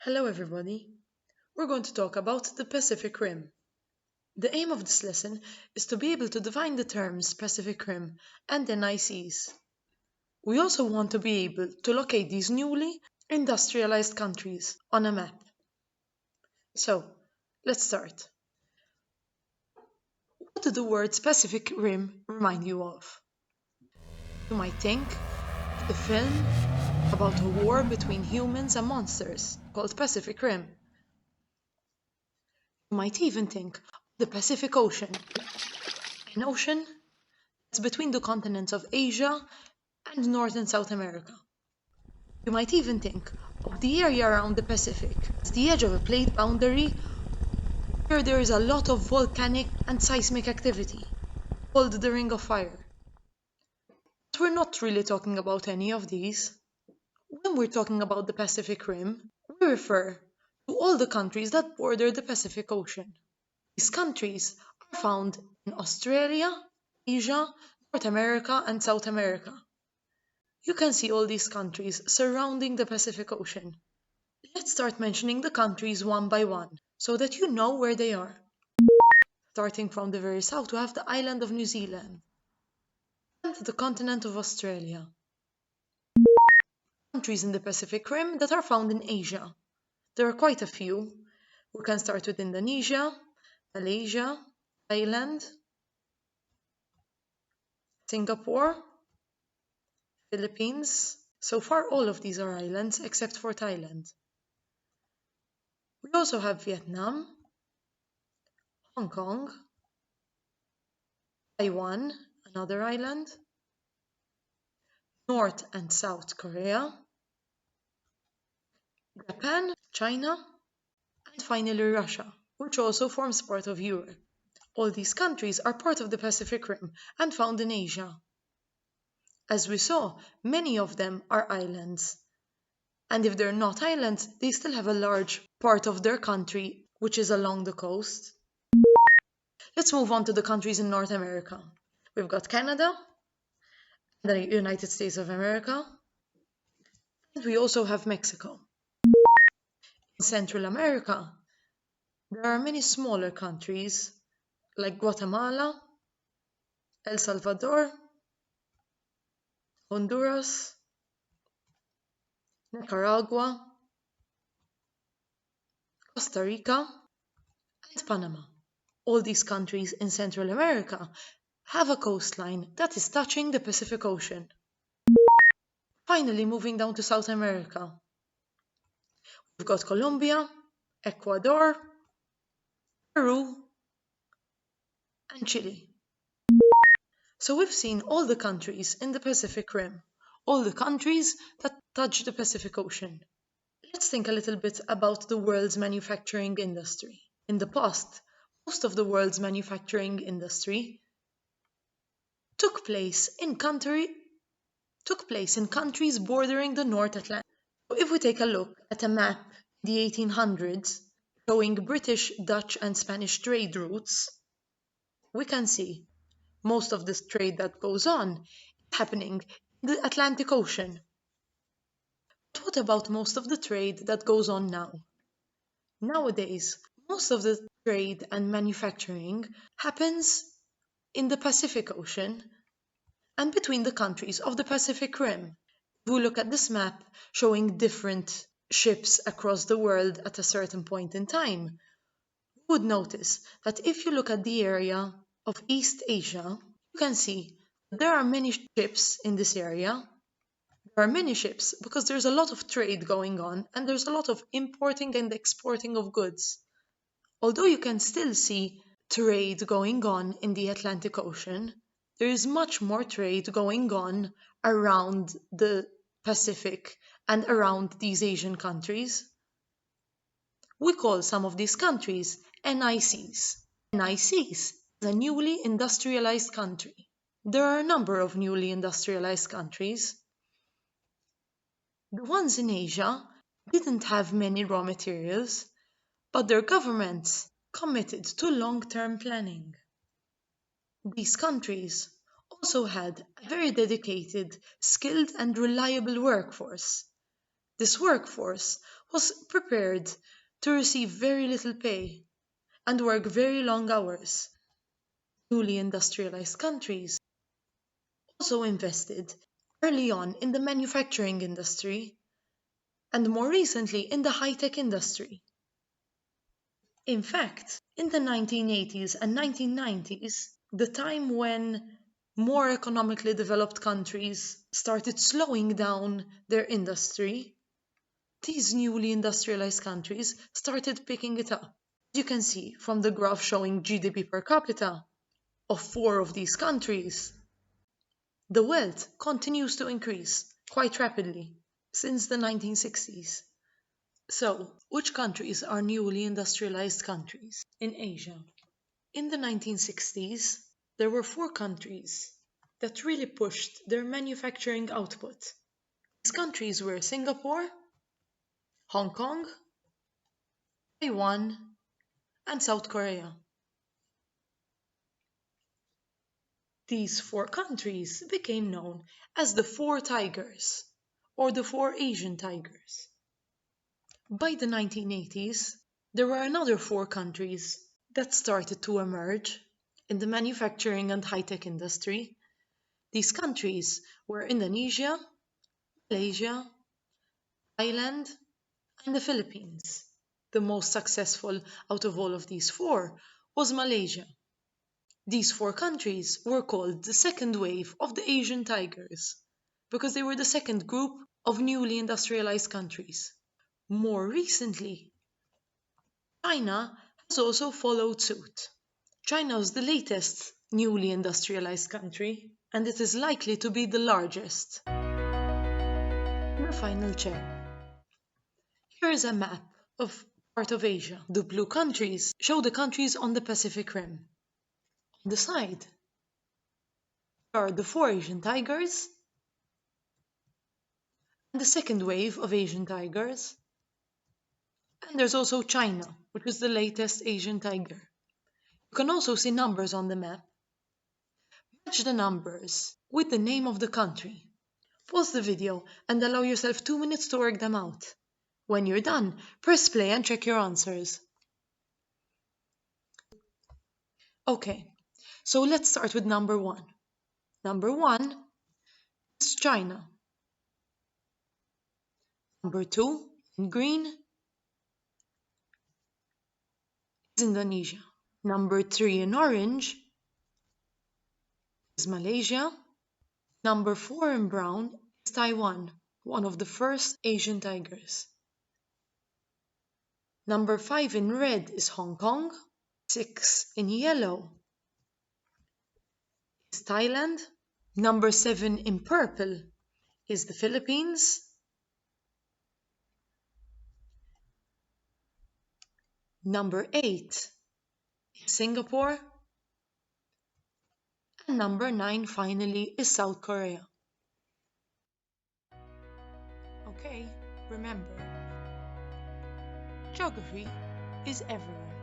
Hello, everybody. We're going to talk about the Pacific Rim. The aim of this lesson is to be able to define the terms Pacific Rim and NICs. We also want to be able to locate these newly industrialized countries on a map. So, let's start. What do the words Pacific Rim remind you of? You might think of the film about a war between humans and monsters called Pacific Rim. You might even think of the Pacific Ocean, an ocean that's between the continents of Asia and North and South America. You might even think of the area around the Pacific as the edge of a plate boundary where there is a lot of volcanic and seismic activity, called the Ring of Fire. But we're not really talking about any of these. When we're talking about the Pacific Rim, we refer to all the countries that border the Pacific Ocean. These countries are found in Australia, Asia, North America, and South America. You can see all these countries surrounding the Pacific Ocean. Let's start mentioning the countries one by one, so that you know where they are. Starting from the very south, we have the island of New Zealand and the continent of Australia. Countries in the Pacific Rim that are found in Asia. There are quite a few. We can start with Indonesia, Malaysia, Thailand, Singapore, Philippines. So far, all of these are islands except for Thailand. We also have Vietnam, Hong Kong, Taiwan, another island, North and South Korea, Japan, China, and finally Russia, which also forms part of Europe. All these countries are part of the Pacific Rim and found in Asia. As we saw, many of them are islands. And if they're not islands, they still have a large part of their country which is along the coast. Let's move on to the countries in North America. We've got Canada, the United States of America, and we also have Mexico. In Central America, there are many smaller countries like Guatemala, El Salvador, Honduras, Nicaragua, Costa Rica, and Panama. All these countries in Central America have a coastline that is touching the Pacific Ocean. Finally, moving down to South America, we've got Colombia, Ecuador, Peru, and Chile. So we've seen all the countries in the Pacific Rim, all the countries that touch the Pacific Ocean. Let's think a little bit about the world's manufacturing industry. In the past, most of the world's manufacturing industry took place in countries bordering the North Atlantic. So if we take a look at a map in the 1800s showing British, Dutch, and Spanish trade routes, we can see most of this trade that goes on is happening in the Atlantic Ocean. But what about most of the trade that goes on now? Nowadays, most of the trade and manufacturing happens in the Pacific Ocean and between the countries of the Pacific Rim. If we look at this map showing different ships across the world at a certain point in time, you would notice that if you look at the area of East Asia, you can see there are many ships in this area. There are many ships because there's a lot of trade going on and there's a lot of importing and exporting of goods. Although you can still see trade going on in the Atlantic Ocean, there is much more trade going on around the Pacific and around these Asian countries. We call some of these countries NICs. NICs is a newly industrialized country. There are a number of newly industrialized countries. The ones in Asia didn't have many raw materials, but their governments committed to long-term planning. These countries also had a very dedicated, skilled and reliable workforce. This workforce was prepared to receive very little pay and work very long hours. Newly industrialized countries also invested early on in the manufacturing industry and more recently in the high-tech industry. In fact, in the 1980s and 1990s, the time when more economically developed countries started slowing down their industry, these newly industrialized countries started picking it up. You can see from the graph showing GDP per capita of four of these countries, the wealth continues to increase quite rapidly since the 1960s. So, which countries are newly industrialized countries in Asia? In the 1960s, there were four countries that really pushed their manufacturing output. These countries were Singapore, Hong Kong, Taiwan, and South Korea. These four countries became known as the Four Tigers or the Four Asian Tigers. By the 1980s, there were another four countries that started to emerge in the manufacturing and high-tech industry. These countries were Indonesia, Malaysia, Thailand, and the Philippines. The most successful out of all of these four was Malaysia. These four countries were called the second wave of the Asian Tigers because they were the second group of newly industrialized countries. More recently, China has also followed suit. China is the latest newly industrialized country, and it is likely to be the largest. The final check. Here is a map of part of Asia. The blue countries show the countries on the Pacific Rim. On the side are the four Asian tigers and the second wave of Asian tigers. And there's also China, which is the latest Asian tiger. You can also see numbers on the map. Match the numbers with the name of the country. Pause the video and allow yourself 2 minutes to work them out. When you're done, press play and check your answers. Okay, so let's start with number 1. Number 1 is China. Number 2, in green, is Indonesia. Number 3 in orange is Malaysia. Number 4 in brown is Taiwan, one of the first Asian tigers. Number 5 in red is Hong Kong. 6 in yellow is Thailand. Number 7 in purple is the Philippines. Number 8 is Singapore. And number 9 finally is South Korea. Okay, remember, geography is everywhere.